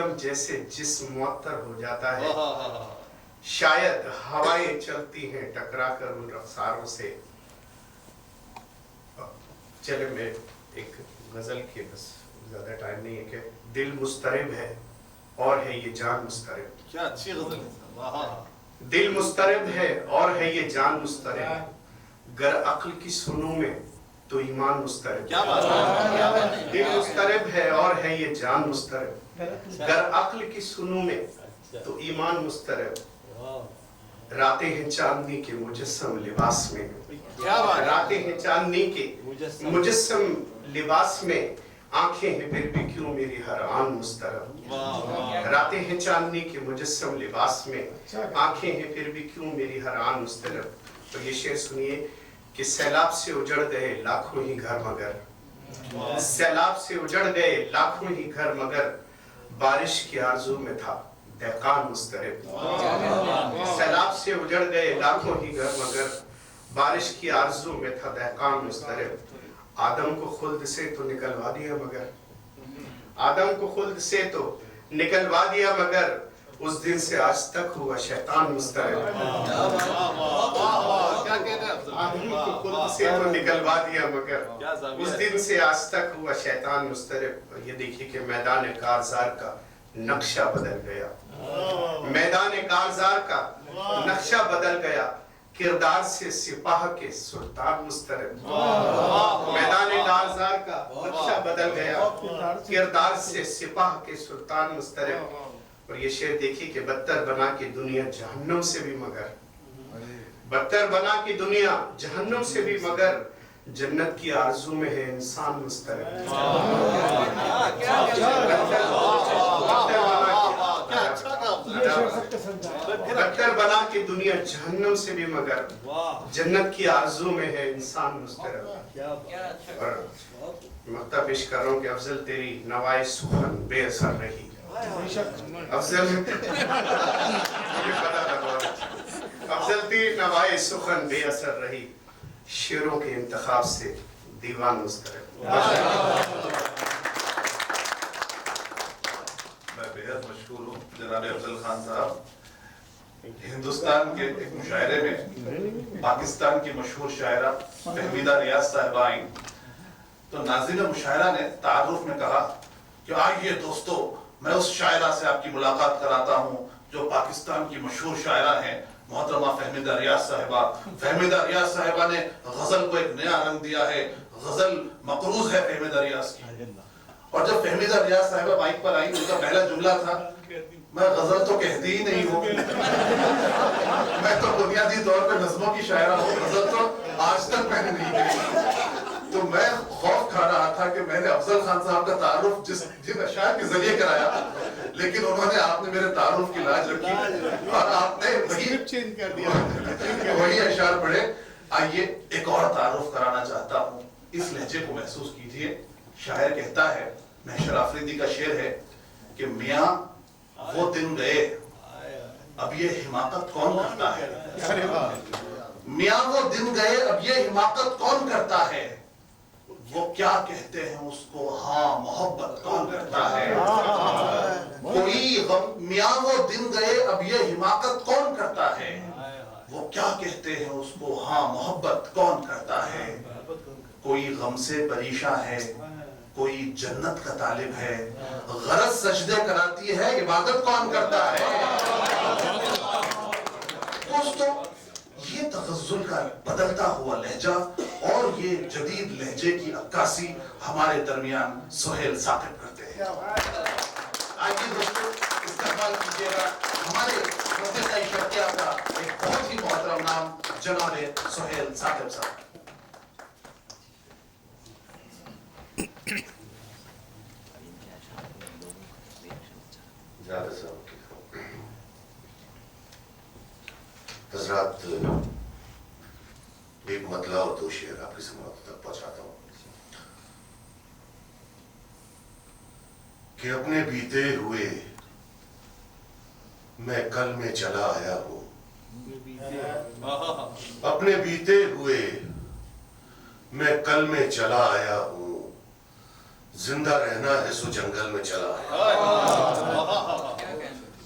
एकदम जैसे जिस्म मुअत्तर हो जाता है, शायद हवाएं चलती हैं टकरा कर उन रफ्तारों से। चले मैं एक गजल की, बस ज्यादा टाइम नहीं है, कि दिल मुस्तरिब है और है ये जान मुस्तरिब। क्या अच्छी गजल है। दिल मुस्तरिब है और है ये जान मुस्तरिब, गर अक्ल की सुनूं में तो ईमान मुस्तरिब। क्या बात है। दिल मुस्तरिब है और है ये जान मुस्तरिब, गर अक्ल की सुनूं में तो ईमान मुस्तरिब। रातें हैं चांदनी के मुजस्सम लिबास में, क्या बात है। रातें हैं चांदनी के मुजस्सम लिबास में, आंखें हैं फिर भी क्यों मेरी हर आन मुस्तरब। रातें हैं चांदनी के मुजस्सम लिबास में, आंखें हैं फिर भी क्यों मेरी हर आन मुस्तरब। तो ये शेर सुनिए कि सैलाब से उजड़ गए लाखों ही घर मगर, सैलाब से उजड़ गए लाखों ही घर मगर, बारिश की आरज़ू में था दहकान मुस्तरिब। सैलाब से उजड़ गए लाखों ही घर मगर, बारिश की आरज़ू में था दहकान मुस्तरिब। आदम को खुल्द से तो निकलवा दिया मगर, आदम को खुल्द से तो निकलवा दिया मगर, उस दिन से आज तक हुआ शैतान मुस्तरिब। आदम को खुल्द से तो निकलवा दिया मगर, उस दिन से आज तक हुआ शैतान मुस्तरिब। ये देखिए कि मैदान कारज़ार का नक्शा बदल गया, मैदान कारज़ार का नक्शा बदल गया, किरदार से सिपाह के सुल्तान मुस्तरिब। मैदान कारज़ार का नक्शा बदल गया, किरदार से सिपाह के सुल्तान मुस्तरिब। और ये शेर देखिए कि बदतर बना के दुनिया जहन्नम से भी मगर, बदतर बना के दुनिया जहन्नम से भी मगर, जन्नत की आरज़ू में है इंसान मुस्तरिब। बदतर बना के दुनिया जहन्नम से भी मगर, जन्नत की आरज़ू में है इंसान मुस्तरिब। और मक्ता पेश कर रहा हूँ कि अफजल तेरी नवाए सुखन बेअसर रही। अफजल अफजल तेरी नवाए सुखन बेअसर रही, शेरों के इंतखाब से दीवान मुस्तरिब। मैं बेहद मशहूर हूँ जनाब अफजल खान साहब। हिंदुस्तान के एक मुशायरे में पाकिस्तान की मशहूर शायरा फहमीदा रियाज साहिबा आई, तो नाज़रीन मुशायरा ने तारुफ में कहा कि आइए दोस्तों, मैं उस शायरा से आपकी मुलाकात कराता हूँ जो पाकिस्तान की मशहूर शायरा हैं, मोहतरमा फहमीदा रियाज साहिबा। फहमीदा रियाज साहिबा ने गजल को एक नया रंग दिया है, गजल मकरूज है फहमीदा रियाज की। और जब फहमीदा रियाज साहिबा माइक पर आई, उनका पहला जुमला था, मैं गजल तो कहती ही नहीं हूँ, मैं तो बुनियादी तौर पे नज़्मों की शायरा हूँ, गजल तो आज तक मैंने नहीं कही। तो मैं खौफ खा रहा था कि मैंने अफजल खान साहब का तारुफ जिन अशार के जरिए कराया, लेकिन उन्होंने आपने मेरे तारुफ की लाज रखी और आपने वही चेंज कर दिया, वही अशार पढ़े। आइए एक और तारुफ कराना चाहता हूँ, इस लहजे को महसूस कीजिए। शायर कहता है, महशर आफरीदी का शेर है कि मियाँ वो दिन गए अब ये हिमाकत कौन करता है। मियाँ वो दिन गए अब ये हिमाकत कौन करता है, वो क्या कहते हैं उसको हाँ मोहब्बत कौन करता है। कोई मियाँ वो दिन गए अब ये हिमाकत कौन करता है, वो क्या कहते हैं उसको हाँ मोहब्बत कौन करता है। कोई गम से परेशान है, कोई जन्नत का तालिब है, गरज सजदे कराती है, इबादत कौन करता है। दोस्तों, ये तगज़्ज़ुल का बदलता हुआ लहजा और ये जदीद लहजे की अक्कासी हमारे दरमियान सुहेल साकिब करते हैं। आइए दोस्तों, इस्तेमाल कीजिएगा हमारे मुफ्ती इशतिया का एक बहुत ही मोहतरम नाम जनाब सुहेल साकिब साहब। हज़रात, एक मतला और दो शेर आपकी समाप्त तक पहुंचाता हूं कि अपने बीते हुए मैं कल में चला आया हूं, अपने बीते हुए मैं कल में चला आया हूं, जिंदा रहना है सो जंगल में चला आया।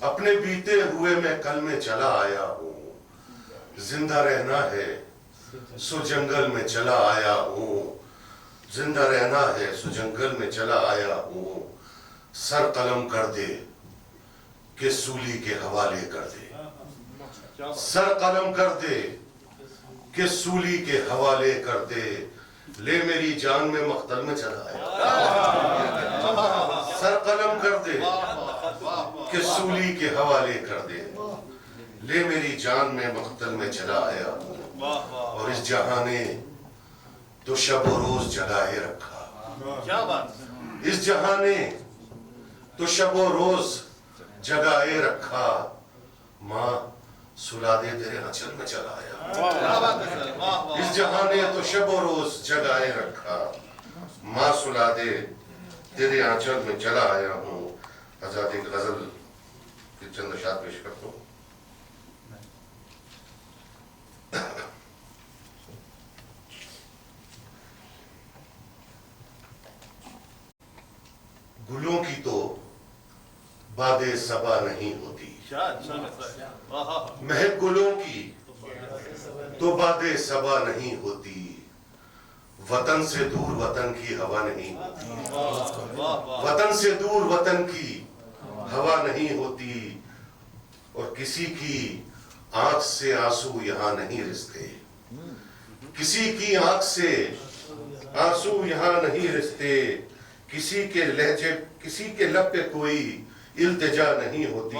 अपने बीते हुए मैं कल में चला आया हूँ। जिंदा रहना है सो जंगल में चला आया हूँ। जिंदा रहना है सो जंगल में चला आया हूँ। सर कलम कर दे कि सूली के हवाले कर दे। सर कलम कर दे कि सूली के हवाले कर दे। ले मेरी जान में मख्तल में चला आया। सर कलम कर दे कि सूली के हवाले कर दे। ले मेरी जान में मख्तल में चला आया। और इस जहां ने तो शब और रोज जगाए रखा। क्या बात। इस जहां ने तो शब और रोज जगाए रखा। माँ सुला दे तेरे आंचल में चला आया। इस जहां ने तो शब और रोज जगाए रखा। माँ सुला दे तेरे आंचल में चला आया हूँ। आजादी की गजल की चंद अशार पेश करता हूँ। गुलों की तो बादे सबा नहीं होती। महक गुलों की तो बादे सबा नहीं होती। वतन से दूर वतन की हवा नहीं होती। वतन से दूर वतन की हवा नहीं होती। और किसी की आंख से आंसू यहाँ नहीं रिसते। किसी की आंख से आंसू यहाँ नहीं रिसते। किसी के लहजे किसी के लब पे कोई इल्तिजा नहीं होती।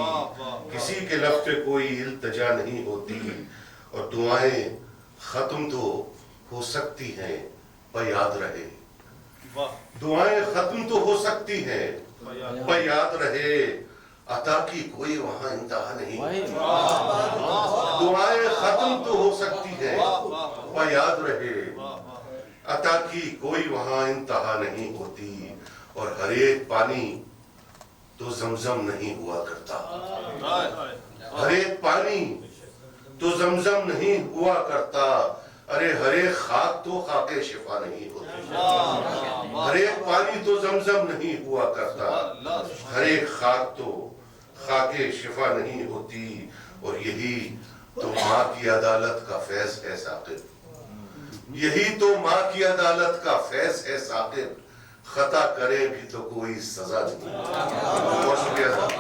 किसी के लब पे कोई इल्तिजा नहीं होती। और दुआएं खत्म तो हो सकती हैं पर याद रहे। दुआएं खत्म तो हो सकती हैं पर याद रहे। अता की कोई वहां इंतहा नहीं। दुआएं खत्म तो हो सकती हैं पर याद रहे। अता की कोई वहां इंतहा नहीं होती। और हर एक पानी तो जमजम नहीं हुआ करता। हर एक पानी तो जमजम नहीं हुआ करता। अरे हर एक खाक तो खाके शिफा नहीं होती। हर एक पानी तो जमजम नहीं हुआ करता। हर एक खाक तो खाके शिफा नहीं होती। और यही तो माँ की अदालत का फैज है साकिब। यही तो माँ की अदालत का फैज है साकिब। खता करे भी तो कोई सजा नहीं। बहुत शुक्रिया साहब।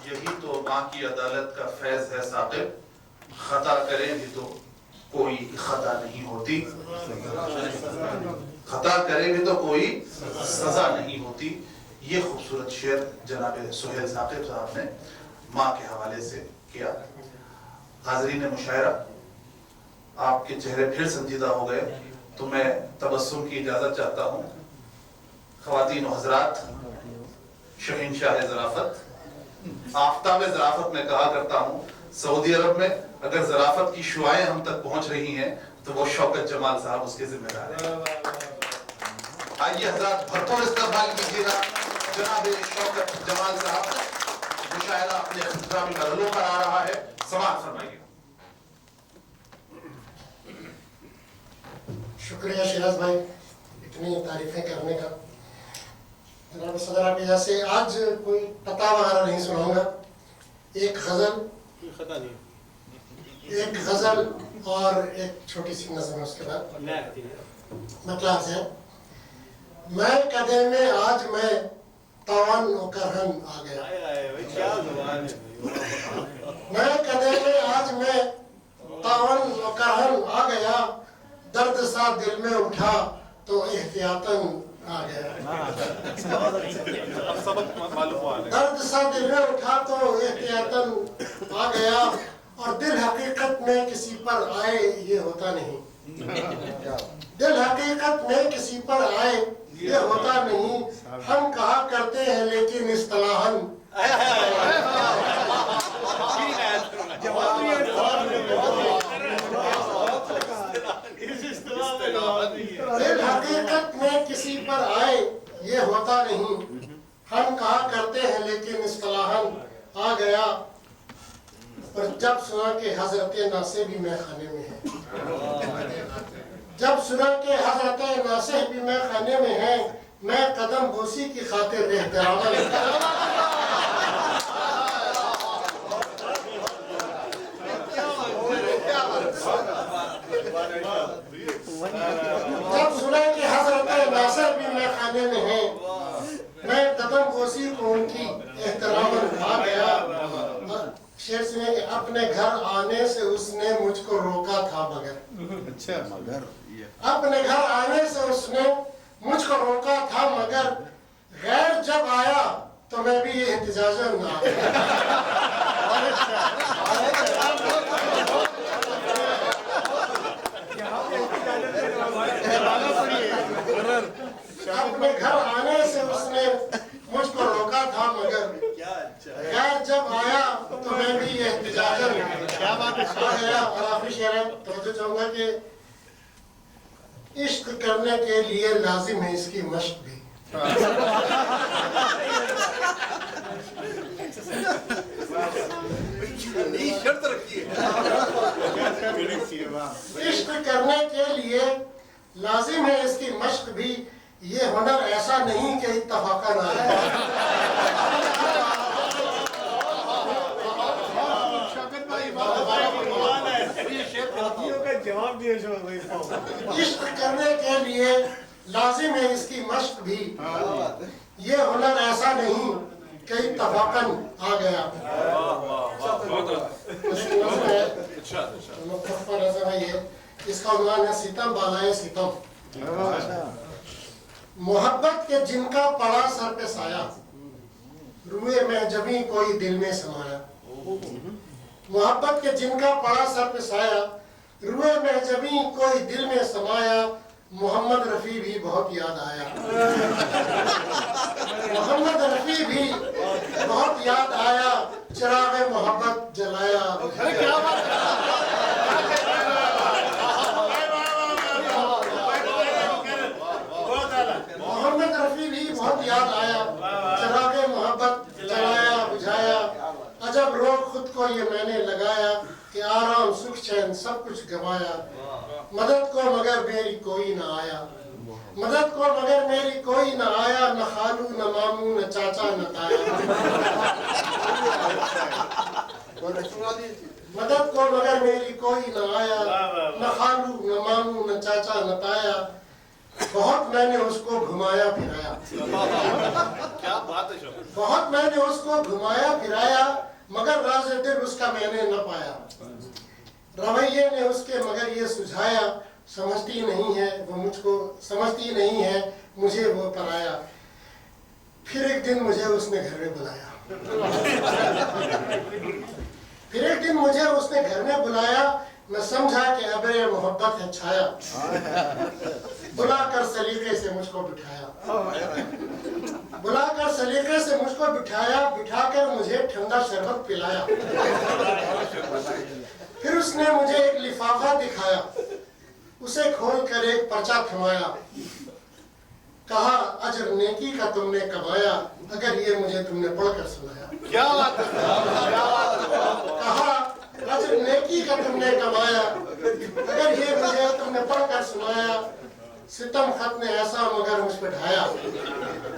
यही तो माँ की अदालत का फैज है साकिब। खता करे भी तो कोई खता नहीं होती। खता करे भी तो कोई सजा नहीं होती। ये खूबसूरत शेर जनाब सुहेल साकिब साहब ने माँ के हवाले से किया। हाज़रीन मुशायरा, आपके चेहरे फिर संजीदा हो गए तो मैं तबस्सुम की इजाजत चाहता हूँ। ख्वातीन और हजरात, शहींशाह ज़राफ़त, आफ्ताब ज़राफ़त में कहा करता हूँ, सऊदी अरब में अगर ज़राफ़त की शुआएं हम तक पहुँच रही हैं तो वो शौकत जमाल साहब उसके जिम्मेदार हैं। आइए हजरात, भरपूर इस्तक़बाल कीजिएगा जनाब शौकत जमाल साहब। मुशायरा अपने इख्तितामी गज़लों पर आ रहा है। समाअत फरमाइए। शुक्रिया शिराज भाई इतनी तारीफें करने का। जनाब सदर आप जैसे आज कोई पता वगैरह नहीं सुनाऊंगा। एक गजल और एक छोटी सी नज़म है उसके बाद मतलब से मैं कदे में आज मैं तवान करहन आ गया। मैं कदे में आज मैं तवान करहन आ गया। दर्द सा दिल में उठा तो एहतियातन आ गया। दर्द सा दिल में उठा तो एहतियातन आ गया। और दिल हकीकत में किसी पर आए ये होता नहीं। दिल हकीकत में किसी पर आए ये होता नहीं। हम कहा करते हैं लेकिन इस्तिलाहन दिल हकीकत में किसी पर आए ये होता नहीं। हम कहा करते हैं लेकिन इस्तिलाहन आ गया। और जब सुना कि हजरत नासे भी मैं खाने में है। जब सुना कि हजरत नासिह भी मैं खाने में है, मैं कदम बोसी की खातिर एहतरामन जब सुना कि हजरत नासिह भी मैं खाने में है, मैं कदम बोसी को उनकी एहतरामन आ गया। शेर सुने कि अपने घर आने से उसने मुझको रोका था मगर, अच्छा मगर अपने घर आने से उसने मुझको रोका था मगर, गैर जब आया तो मैं भी ये एहतिजाजन आ गया। अपने घर आने से उसने मुझको रोका था मगर, गैर जब आया तो मैं भी ये एहतिजाजन क्या बात है। आ गया। और आखिरी शेर है, तो चाहूंगा कि इश्क करने के लिए लाजिम है इसकी मश्क भी। शर्त रखिए। इश्क करने के लिए लाजिम है इसकी मश्क भी, ये हुनर ऐसा नहीं कि इत्तफाकन आए। जवाब दिए इश्क करने के लिए लाजिम है इसकी मश्क भी, ये हुनर ऐसा नहीं कि इत्तफाकन आ गया। ये इसका उन्वान है सितम बालाए सितम। मोहब्बत के जिनका पड़ा सर पे साया, रुए में जबी कोई दिल में समाया। मोहब्बत के जिनका पड़ा सर पे साया, रुए में जबी कोई दिल में समाया। मोहम्मद रफी भी बहुत याद आया। मोहम्मद रफी भी बहुत याद आया, चिराग मोहब्बत जलाया। मोहम्मद रफी भी बहुत याद आया, चिराग मोहब्बत जलाया बुझाया। अजब रोग खुद को ये मैंने लगाया, कि आराम सुख चैन सब कुछ गवाया। मदद को मगर मेरी कोई न आया, मदद को मगर मेरी कोई न आया। न खालू न मामू न चाचा न ताया। मदद को मगर मेरी कोई न आया, न खालू न मामू न चाचा न ताया। बहुत मैंने उसको घुमाया फिराया, क्या बात है। बहुत मैंने उसको घुमाया फिराया, मगर राज दिल उसका मैंने न पाया। रवैये ने उसके मगर ये सुझाया, समझती नहीं है वो मुझको, समझती नहीं है मुझे वो पराया। फिर एक दिन मुझे उसने घर में बुलाया, फिर एक दिन मुझे उसने घर में बुलाया। मैं समझा कि अबरे मोहब्बत है छाया, बुलाकर सलीके से मुझको बिठाया, बुलाकर सलीके से मुझको बिठाया। बिठाकर मुझे ठंडा शरबत पिलाया। फिर उसने मुझे एक लिफाफा दिखाया, उसे खोलकर एक पर्चा थमाया। कहा अजर नेकी का तुमने कमाया, अगर ये मुझे तुमने पढ़कर सुनाया। क्या बात है। कहा अजर नेकी का तुमने कमाया, अगर ये मुझे तुमने पढ़कर सुनाया। सितम खत ने ऐसा मगर मुझ पे ढाया,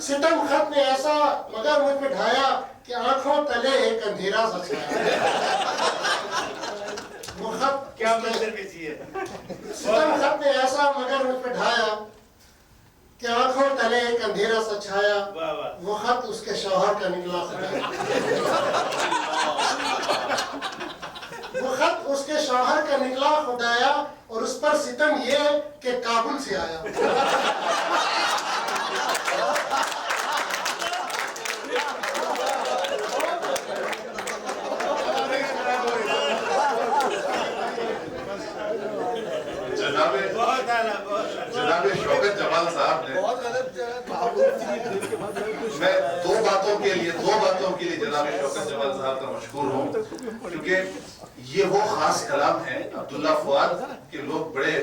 सितम खत ने ऐसा मगर मुझ पे ढाया, कि आंखों तले एक अंधेरा सा छाया। वो खत क्या मंजर पेशी है। सितम खत ने ऐसा मगर मुझ पे ढाया, कि आंखों तले एक अंधेरा सा छाया। वो खत उसके शौहर का निकला खुदाया, वो खत उसके शौहर का निकला खुदाया। और उस पर सितम ये कि काबुल से आया। जनाब शौकत जमाल साहब ने, मैं दो बातों के लिए जनाब शौकत जमाल साहब का मशहूर हूँ, क्योंकि ये वो खास कलाम है। अब्दुल्ला फुआद के लोग बड़े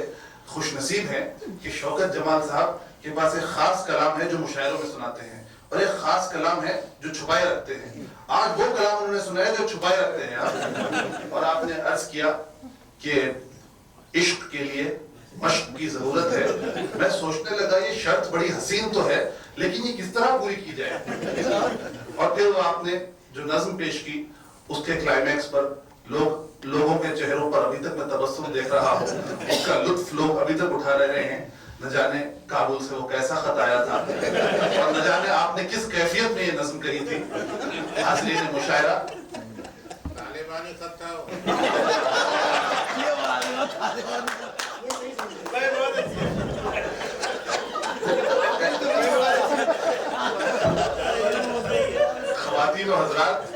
खुशनसीब हैं कि शौकत जमाल साहब के पास एक खास कलाम है जो मुशायरों में सुनाते हैं, और एक खास कलाम है जो छुपाए रखते हैं। आज वो कलाम उन्होंने सुनाया जो छुपाए रखते हैं। और आपने अर्ज किया कि इश्क के लिए مشق کی ضرورت ہے. میں سوچنے لگا یہ شرط بڑی حسین تو ہے لیکن یہ کس طرح پوری کی جائے. اور پھر وہ آپ نے جو نظم پیش کی اس کے کلائمیکس پر لوگوں کے چہروں پر ابھی تک میں تبسم دیکھ رہا ہوں, اس کا لطف لوگ ابھی تک اٹھا رہے ہیں. نہ جانے کابل سے وہ کیسا خط آیا تھا اور نہ جانے آپ نے کس کیفیت میں یہ نظم کری تھی. حاضرین مشاعرہ, طالبانی خط تھا خواتین و حضرات,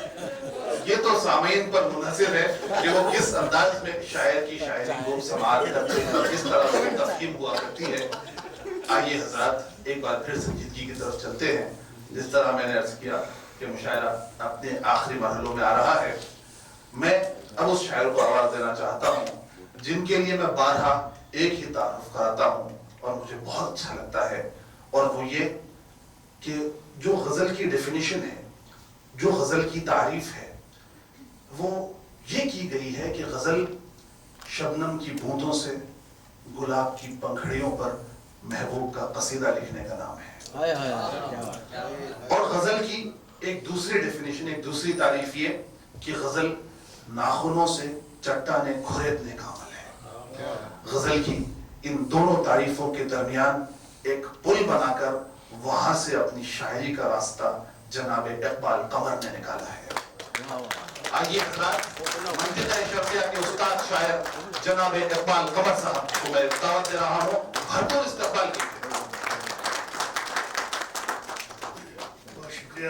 یہ تو سامعین پر منحصر ہے کہ وہ کس انداز میں شاعر کی شاعری کو سماعت کرتے ہیں اور کس طرح سے تفہیم ہوا کرتی ہے. آئیے حضرات ایک بار پھر سنجیدگی کی طرف چلتے ہیں. جس طرح میں نے عرض کیا کہ مشاعرہ اپنے آخری مرحلوں میں آ رہا ہے, میں اب اس شاعر کو آواز دینا چاہتا ہوں جن کے لیے میں بارہا ایک ہی تعارف کراتا ہوں اور مجھے بہت اچھا لگتا ہے, اور وہ یہ کہ جو غزل کی ڈیفینیشن ہے, جو غزل کی تعریف ہے, وہ یہ کی گئی ہے کہ غزل شبنم کی بوندوں سے گلاب کی پنکھڑیوں پر محبوب کا قصیدہ لکھنے کا نام ہے. اور غزل کی ایک دوسری ڈیفینیشن, ایک دوسری تعریف یہ کہ غزل ناخنوں سے چٹانیں کھریدنے کا عمل ہے. غزل کی ان دونوں تعریفوں کے درمیان ایک پل بنا کر وہاں سے اپنی شاعری کا راستہ جناب اقبال قمر نے نکالا ہے. آئیے حضرات, منطقہ شرقیہ کے استاد شاعر جناب اقبال قمر صاحب کو میں دعوت دے رہا ہوں. بھرپور استقبال کیجیے. بہت شکریہ.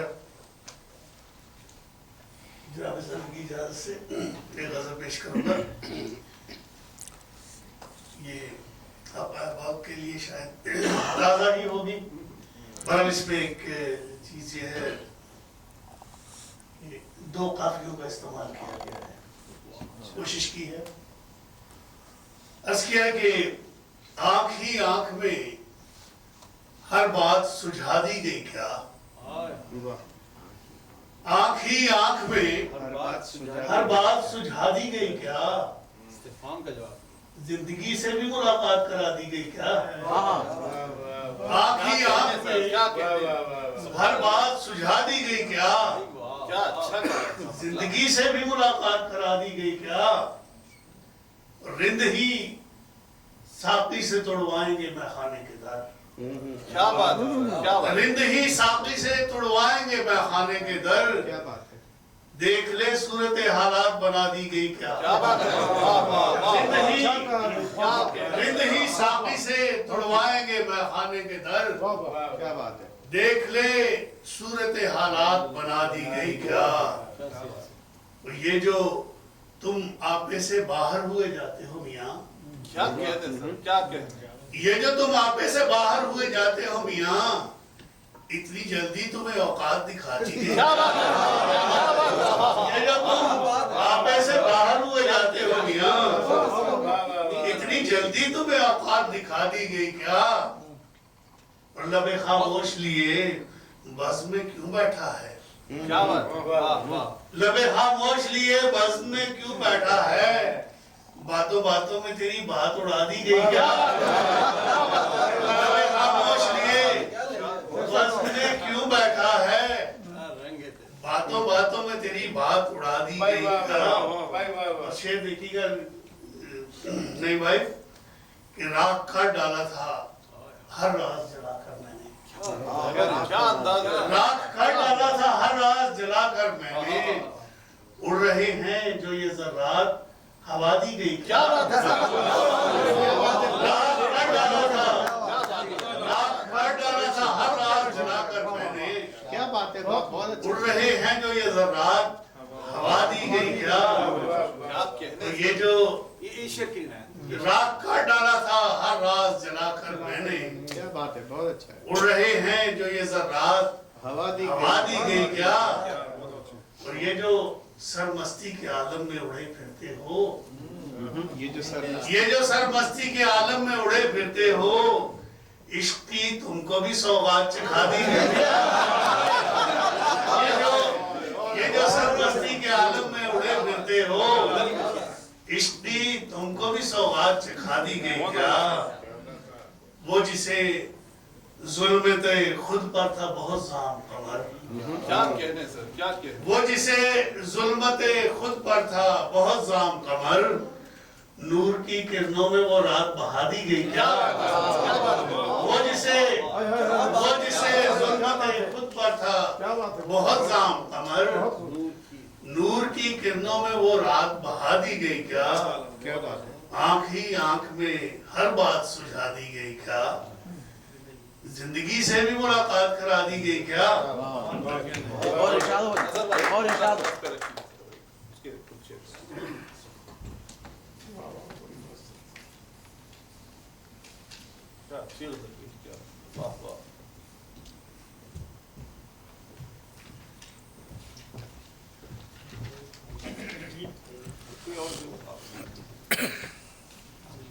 جناب صاحب کی اجازت سے ایک غزل پیش کروں گا. یہ آپ احباب کے لیے شاید تازہ ہی ہوگی, پر اس میں ایک چیز یہ ہے, دو قافیوں کا استعمال کیا گیا ہے, کوشش کی ہے. عرض کیا ہے کہ آنکھ ہی آنکھ میں ہر بات سجھا دی گئی کیا, آنکھ ہی آنکھ میں ہر بات سجھا دی گئی کیا, زندگی سے بھی ملاقات کرا دی گئی کیا, آنکھ ہی آنکھ میں ہر بات سجھا دی گئی کیا, زندگی سے بھی ملاقات کرا دی گئی کیا, رند ہی ساقی سے توڑوائیں گے میخانے کے در, رند ہی ساقی سے توڑوائیں گے میخانے کے در, دیکھ لے صورت حالات بنا دی گئی کیا, رند ہی ساقی سے توڑوائیں گے میخانے کے در, دیکھ لے صورت حالات بنا دی گئی کیا. یہ جو تم آپے سے باہر ہوئے جاتے ہو میاں, یہ جو تم آپے سے باہر ہوئے جاتے ہو میاں, اتنی جلدی تمہیں اوقات دکھاتی گئی, یہ جو تم آپے سے باہر ہوئے جاتے ہو میاں, اتنی جلدی تمہیں اوقات دکھا دی گئی کیا, اور لب خاموش لیے بزم میں کیوں بیٹھا ہے, لب خاموش لیے بزم میں کیوں بیٹھا ہے, باتوں باتوں میں تیری بات اڑا دی گئی کیا, لب خاموش لیے بزم میں کیوں بیٹھا ہے, باتوں باتوں میں تیری بات اڑا دی گئی کیا. شعر دیکھیے گا نہیں بھائی, کہ راکھ کر ڈالا تھا ہر راز جلا کر میں نے, راکھ کر ڈالا تھا ہر راز جلا کر میں نے, اڑ رہے ہیں جو یہ ذرات ہوا دی گئی کیا, راکھ کر ڈالا تھا ہر راز جلا کر میں نے, کیا بات ہے, اڑ رہے ہیں جو یہ ذرات ہوا دی گئی کیا. تو یہ جو راکھ کر ڈالا تھا ہر راز جلا کر میں نے, کیا بات ہے, بہت اچھا ہے. اڑ رہے ہیں جو یہ ذرات ہوا دی گئی کیا, اور یہ جو سرمستی کے عالم میں اڑے پھرتے ہو, یہ جو سرمستی کے عالم میں اڑے پھرتے ہو, عشق کی تم کو بھی سوغات چکھا دی گئی کیا, یہ جو سرمستی کے عالم میں اڑے پھرتے ہو, इश्क भी तुमको भी सौगात चखा दी गई क्या? वो जिसे जुल्म ते खुद पर था बहुत जाम कमर, क्या कहने सर, क्या कहने। वो जिसे जुल्मते खुद पर था बहुत जाम कमर, नूर की किरणों में वो रात बहा दी गई क्या? वो जिसे जुल्मते खुद पर था बहुत जाम कमर, नूर की किरणों में वो रात बहा दी गई क्या? क्या बात है। आंख ही आंख में हर बात सुझा दी गई क्या? जिंदगी से भी मुलाकात करा दी गई क्या? और इरशाद हो, और इरशाद हो। वाह वाह।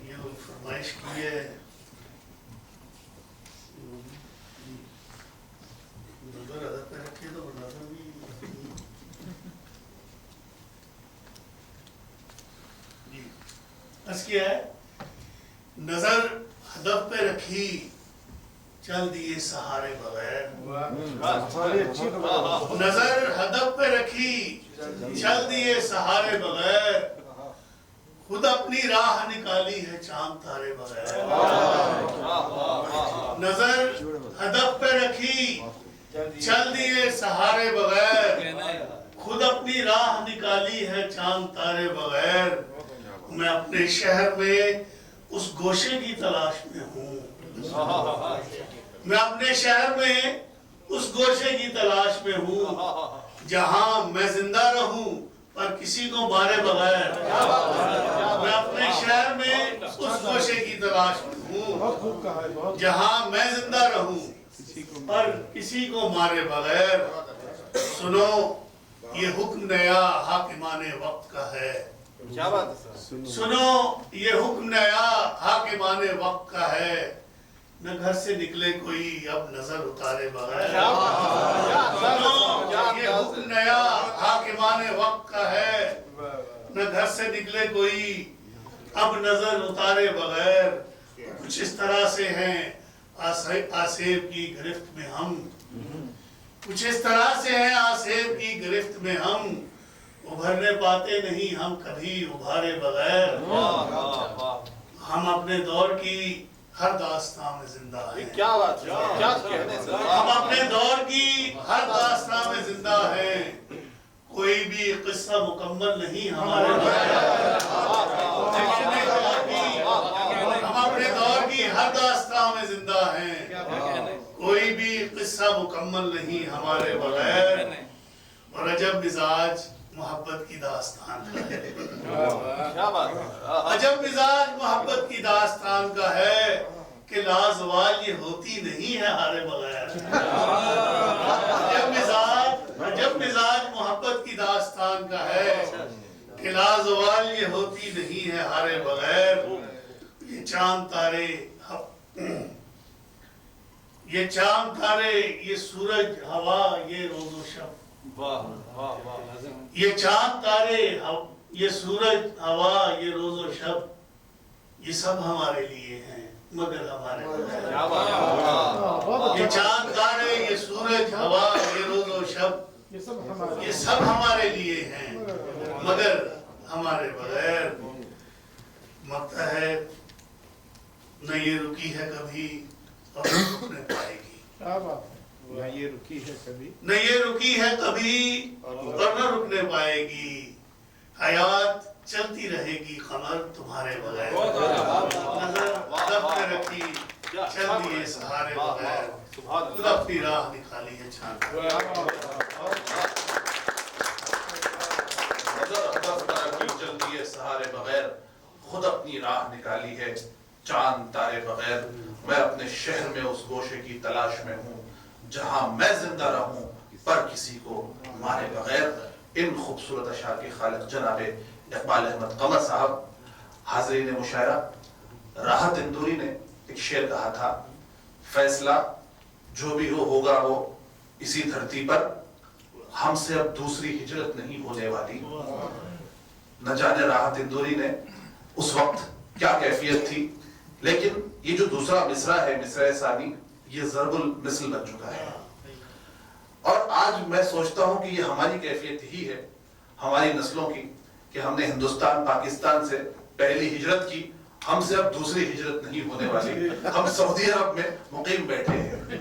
ये फरमाइश की है नजर अदा पे रखे तो नजर भी जी बस क्या है, नजर हदफ पे रखी चल दिए सहारे बगैर, नजर हदफ पे रखी चल दिए सहारे बगैर, खुद अपनी राह निकाली है चांद तारे बगैर। नजर हदफ पे रखी चल दिए सहारे बगैर, खुद अपनी राह निकाली है चांद तारे बगैर। मैं अपने शहर में उस गोशे की तलाश में हूँ, मैं अपने शहर में उस गोशे की तलाश में हूँ, जहाँ मैं जिंदा रहूं पर किसी को मारे बगैर। मैं अपने शहर में उस गोशे की तलाश में हूँ, जहाँ मैं जिंदा रहूं पर किसी को मारे बगैर। सुनो ये हुक्म नया हाकिमाने वक्त का है, क्या बात है सर। सुनो ये हुक्म नया हाकिमाने वक्त का है, न घर से निकले कोई अब नजर उतारे बगैर। सुनो ये हुक्म नया हाकिमाने वक्त का है, न घर से निकले कोई अब नजर उतारे बगैर। कुछ इस तरह से हैं आसेब की गिरफ्त में हम, कुछ इस तरह से हैं आसेब की गिरफ्त में हम, उभरने पाते नहीं हम कभी उभारे बगैर। हम अपने दौर की हर दास्तां में जिंदा हैं। क्या बात है, क्या कहने सर। हम अपने दौर की हर दास्तां में जिंदा हैं, कोई भी किस्सा मुकम्मल नहीं हमारे बगैर। हम अपने दौर की हर दास्तां में जिंदा हैं, कोई भी किस्सा मुकम्मल नहीं हमारे बगैर। और अजब मिजाज मोहब्बत की दास्तान का है, क्या बात है। अजब मिजाज मोहब्बत की दास्तान का है कि लाजवाल ये होती नहीं है हारे बगैर। अजब मिजाज मोहब्बत की दास्तान का है कि लाजवाल ये होती नहीं है हारे बगैर। ये चांद तारे, ये चांद तारे, ये सूरज हवा, ये रोज़ो शब, वाह वाह वाह। ये चांद तारे, ये सूरज हवा, ये रोज़ो शब, ये सब हमारे लिए हैं मगर हमारे बगैर। क्या बात है। ये चांद तारे, ये सूरज हवा, ये रोज़ो शब, ये सब हमारे लिए हैं मगर हमारे बगैर। मकता है न ये रुकी है कभी और न रुकने पाएगी, न ये रुकी है कभी, न ये रुकी है कभी और न रुकने पाएगी। हयात चलती रहेगी कमर तुम्हारे बगैर। नजर दब पे रखी चल दिए सहारे बगैर, खुद अपनी राह निकाली है चांद। चल दिए सहारे बगैर, खुद अपनी राह निकाली है चांद तारे बगैर। मैं अपने शहर में उस गोशे की तलाश में हूँ, जहाँ मैं जिंदा रहूं पर किसी को मारे बगैर। इन खूबसूरत अशार के खालिक जनाब इकबाल अहमद कमर साहब। हाज़रीन मुशायरा, राहत इंदौरी ने एक शेर कहा था, फैसला जो भी होगा वो इसी धरती पर, हमसे अब दूसरी हिजरत नहीं होने वाली। نہ جانے راحت اندوری نے اس وقت کیا کیفیت تھی، لیکن یہ جو دوسرا مصرع ہے، مصرع ثانی، یہ ضرب المثل بن چکا ہے۔ اور آج میں سوچتا ہوں کہ یہ ہماری کیفیت ہی ہے، ہماری نسلوں کی، کہ ہم نے ہندوستان پاکستان سے پہلی ہجرت کی، ہم سے اب دوسری ہجرت نہیں ہونے والی، ہم سعودی عرب میں مقیم بیٹھے ہیں۔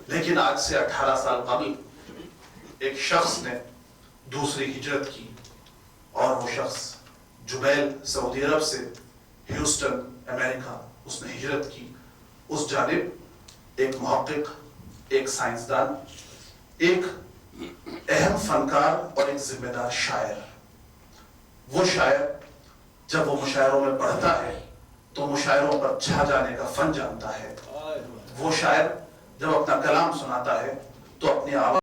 لیکن آج سے 18 سال قبل ایک شخص نے دوسری ہجرت کی، اور وہ شخص جبیل سعودی عرب سے ہیوسٹن امریکہ اس نے ہجرت کی۔ اس جانب ایک محقق، ایک سائنسدان، ایک اہم فنکار اور ایک ذمہ دار شاعر۔ وہ شاعر جب وہ مشاعروں میں پڑھتا ہے تو مشاعروں پر چھا جانے کا فن جانتا ہے۔ وہ شاعر جب اپنا کلام سناتا ہے تو اپنی آواز